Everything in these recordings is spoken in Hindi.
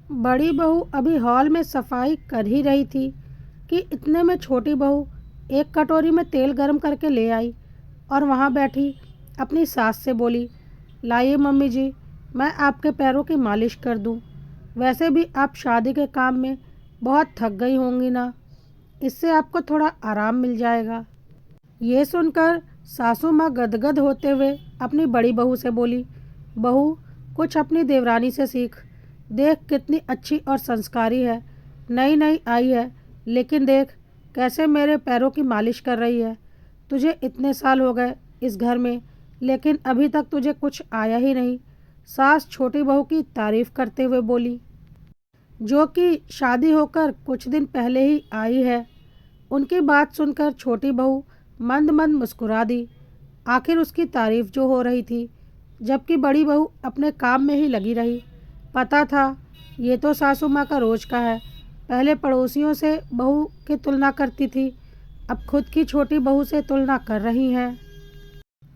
बड़ी बहू अभी हॉल में सफाई कर ही रही थी कि इतने में छोटी बहू एक कटोरी में तेल गर्म करके ले आई और वहाँ बैठी अपनी सास से बोली, लाइए मम्मी जी, मैं आपके पैरों की मालिश कर दूँ। वैसे भी आप शादी के काम में बहुत थक गई होंगी ना, इससे आपको थोड़ा आराम मिल जाएगा। ये सुनकर सासू माँ गदगद होते हुए अपनी बड़ी बहू से बोली, बहू कुछ अपनी देवरानी से सीख। देख कितनी अच्छी और संस्कारी है, नई नई आई है, लेकिन देख कैसे मेरे पैरों की मालिश कर रही है। तुझे इतने साल हो गए इस घर में, लेकिन अभी तक तुझे कुछ आया ही नहीं। सास छोटी बहू की तारीफ करते हुए बोली, जो कि शादी होकर कुछ दिन पहले ही आई है। उनकी बात सुनकर छोटी बहू मंद मंद मुस्कुरा दी। आखिर उसकी तारीफ जो हो रही थी, जबकि बड़ी बहू अपने काम में ही लगी रही। पता था ये तो सासू माँ का रोज का है। पहले पड़ोसियों से बहू की तुलना करती थी, अब खुद की छोटी बहू से तुलना कर रही हैं।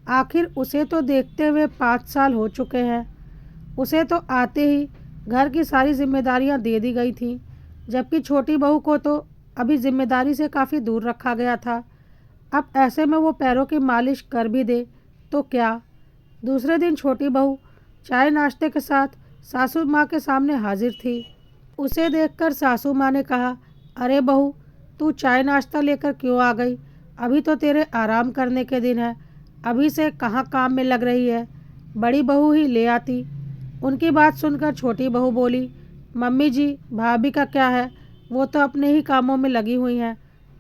आखिर उसे तो देखते हुए 5 साल हो चुके हैं। उसे तो आते ही घर की सारी जिम्मेदारियां दे दी गई थीं, जबकि छोटी बहू को तो अभी जिम्मेदारी से काफ़ी दूर रखा गया था। अब ऐसे में वो पैरों की मालिश कर भी दे तो क्या। दूसरे दिन छोटी बहू चाय नाश्ते के साथ सासू माँ के सामने हाजिर थी। उसे देखकर सासू माँ ने कहा, अरे बहू, तू चाय नाश्ता लेकर क्यों आ गई? अभी तो तेरे आराम करने के दिन है, अभी से कहाँ काम में लग रही है। बड़ी बहू ही ले आती। उनकी बात सुनकर छोटी बहू बोली, मम्मी जी, भाभी का क्या है, वो तो अपने ही कामों में लगी हुई हैं।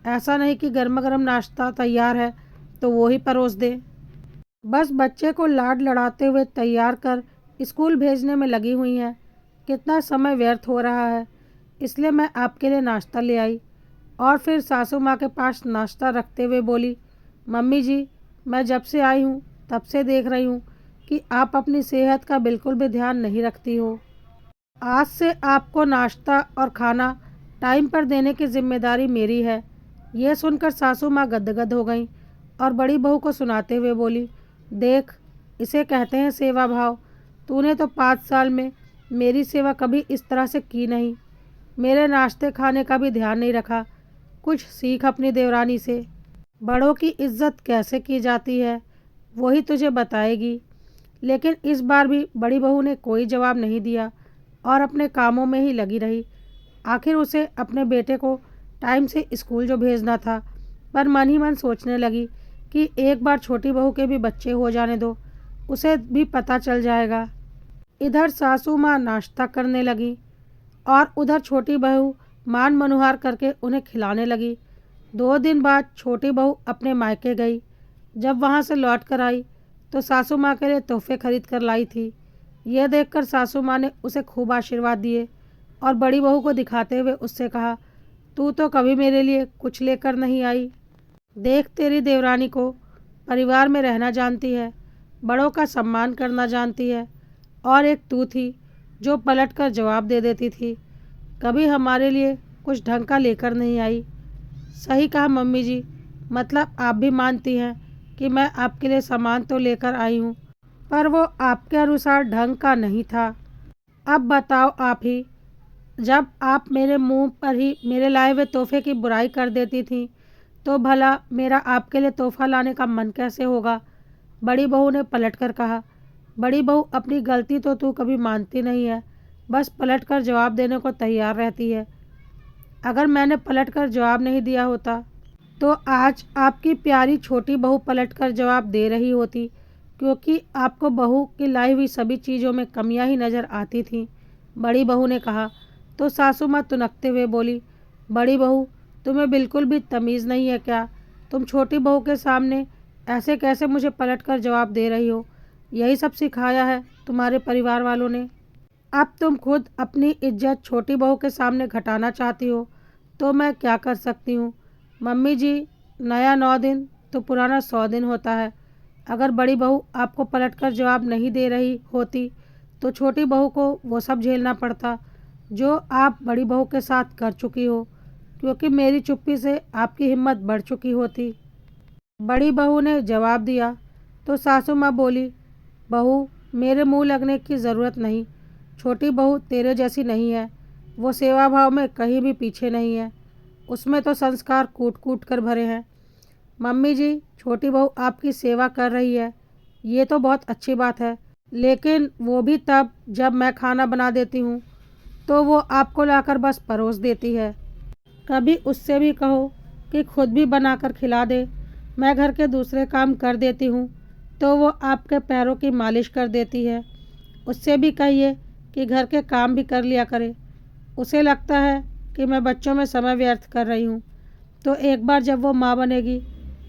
ऐसा नहीं कि गर्मा गर्म नाश्ता तैयार है तो वो ही परोस दे। बस बच्चे को लाड लड़ाते हुए तैयार कर स्कूल भेजने में लगी हुई हैं। कितना समय व्यर्थ हो रहा है, इसलिए मैं आपके लिए नाश्ता ले आई। और फिर सासू माँ के पास नाश्ता रखते हुए बोली, मम्मी जी, मैं जब से आई हूँ तब से देख रही हूँ कि आप अपनी सेहत का बिल्कुल भी ध्यान नहीं रखती हो। आज से आपको नाश्ता और खाना टाइम पर देने की जिम्मेदारी मेरी है। यह सुनकर सासू माँ गदगद हो गईं और बड़ी बहू को सुनाते हुए बोली, देख, इसे कहते हैं सेवा भाव। तूने तो 5 साल में मेरी सेवा कभी इस तरह से की नहीं। मेरे नाश्ते खाने का भी ध्यान नहीं रखा। कुछ सीख अपनी देवरानी से। बड़ों की इज्जत कैसे की जाती है वही तुझे बताएगी। लेकिन इस बार भी बड़ी बहू ने कोई जवाब नहीं दिया और अपने कामों में ही लगी रही। आखिर उसे अपने बेटे को टाइम से स्कूल जो भेजना था, पर मन ही मन सोचने लगी कि एक बार छोटी बहू के भी बच्चे हो जाने दो, उसे भी पता चल जाएगा। इधर सासू माँ नाश्ता करने लगी और उधर छोटी बहू मान मनुहार करके उन्हें खिलाने लगी। 2 दिन बाद छोटी बहू अपने मायके गई। जब वहाँ से लौट कर आई तो सासू माँ के लिए तोहफे खरीद कर लाई थी। यह देखकर सासू माँ ने उसे खूब आशीर्वाद दिए और बड़ी बहू को दिखाते हुए उससे कहा, तू तो कभी मेरे लिए कुछ लेकर नहीं आई। देख तेरी देवरानी को, परिवार में रहना जानती है, बड़ों का सम्मान करना जानती है, और एक तू थी जो पलट कर जवाब दे देती थी, कभी हमारे लिए कुछ ढंग का लेकर नहीं आई। सही कहा मम्मी जी, मतलब आप भी मानती हैं कि मैं आपके लिए सामान तो लेकर आई हूँ, पर वो आपके अनुसार ढंग का नहीं था। अब बताओ आप ही, जब आप मेरे मुंह पर ही मेरे लाए हुए तोहफे की बुराई कर देती थी, तो भला मेरा आपके लिए तोहफा लाने का मन कैसे होगा? बड़ी बहू ने पलट कर कहा। बड़ी बहू, अपनी गलती तो तू कभी मानती नहीं है, बस पलट कर जवाब देने को तैयार रहती है। अगर मैंने पलट कर जवाब नहीं दिया होता तो आज आपकी प्यारी छोटी बहू पलट कर जवाब दे रही होती, क्योंकि आपको बहू की लाई हुई सभी चीज़ों में कमियां ही नज़र आती थीं। बड़ी बहू ने कहा तो सासू माँ तुनकते हुए बोली, बड़ी बहू, तुम्हें बिल्कुल भी तमीज़ नहीं है क्या? तुम छोटी बहू के सामने ऐसे कैसे मुझे पलट कर जवाब दे रही हो? यही सब सिखाया है तुम्हारे परिवार वालों ने। अब तुम खुद अपनी इज्जत छोटी बहू के सामने घटाना चाहती हो, तो मैं क्या कर सकती हूँ? मम्मी जी, नया 9 दिन तो पुराना 100 दिन होता है। अगर बड़ी बहू आपको पलटकर जवाब नहीं दे रही होती तो छोटी बहू को वो सब झेलना पड़ता जो आप बड़ी बहू के साथ कर चुकी हो, क्योंकि मेरी चुप्पी से आपकी हिम्मत बढ़ चुकी होती। बड़ी बहू ने जवाब दिया तो सासू माँ बोली, बहू, मेरे मुंह लगने की ज़रूरत नहीं। छोटी बहू तेरे जैसी नहीं है, वो सेवा भाव में कहीं भी पीछे नहीं है, उसमें तो संस्कार कूट कूट कर भरे हैं। मम्मी जी, छोटी बहू आपकी सेवा कर रही है, ये तो बहुत अच्छी बात है, लेकिन वो भी तब जब मैं खाना बना देती हूँ तो वो आपको लाकर बस परोस देती है। कभी उससे भी कहो कि खुद भी बनाकर खिला दे। मैं घर के दूसरे काम कर देती हूँ तो वो आपके पैरों की मालिश कर देती है। उससे भी कहिए कि घर के काम भी कर लिया करे। उसे लगता है कि मैं बच्चों में समय व्यर्थ कर रही हूँ, तो एक बार जब वो माँ बनेगी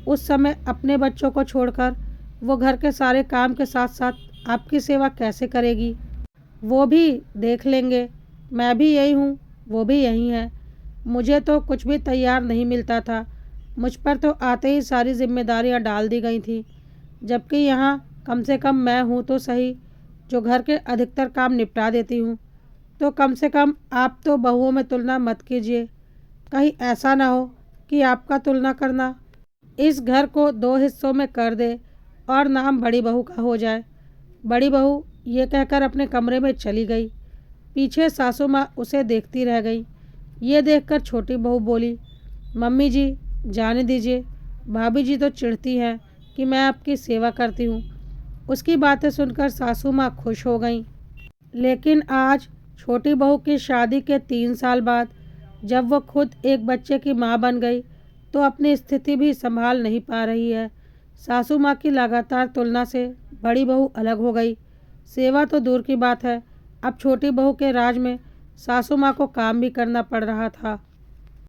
उस समय अपने बच्चों को छोड़कर वो घर के सारे काम के साथ साथ आपकी सेवा कैसे करेगी, वो भी देख लेंगे। मैं भी यही हूँ, वो भी यही है। मुझे तो कुछ भी तैयार नहीं मिलता था, मुझ पर तो आते ही सारी जिम्मेदारियाँ डाल दी गई थी, जबकि यहाँ कम से कम मैं हूँ तो सही जो घर के अधिकतर काम निपटा देती हूँ। तो कम से कम आप तो बहुओं में तुलना मत कीजिए, कहीं ऐसा ना हो कि आपका तुलना करना इस घर को दो हिस्सों में कर दे और नाम बड़ी बहू का हो जाए। बड़ी बहू ये कहकर अपने कमरे में चली गई। पीछे सासू माँ उसे देखती रह गई। ये देखकर छोटी बहू बोली, मम्मी जी जाने दीजिए, भाभी जी तो चिढ़ती हैं कि मैं आपकी सेवा करती हूँ। उसकी बातें सुनकर सासू माँ खुश हो गईं। लेकिन आज छोटी बहू की शादी के 3 साल बाद जब वो खुद एक बच्चे की माँ बन गई तो अपनी स्थिति भी संभाल नहीं पा रही है। सासू माँ की लगातार तुलना से बड़ी बहू अलग हो गई। सेवा तो दूर की बात है, अब छोटी बहू के राज में सासू माँ को काम भी करना पड़ रहा था।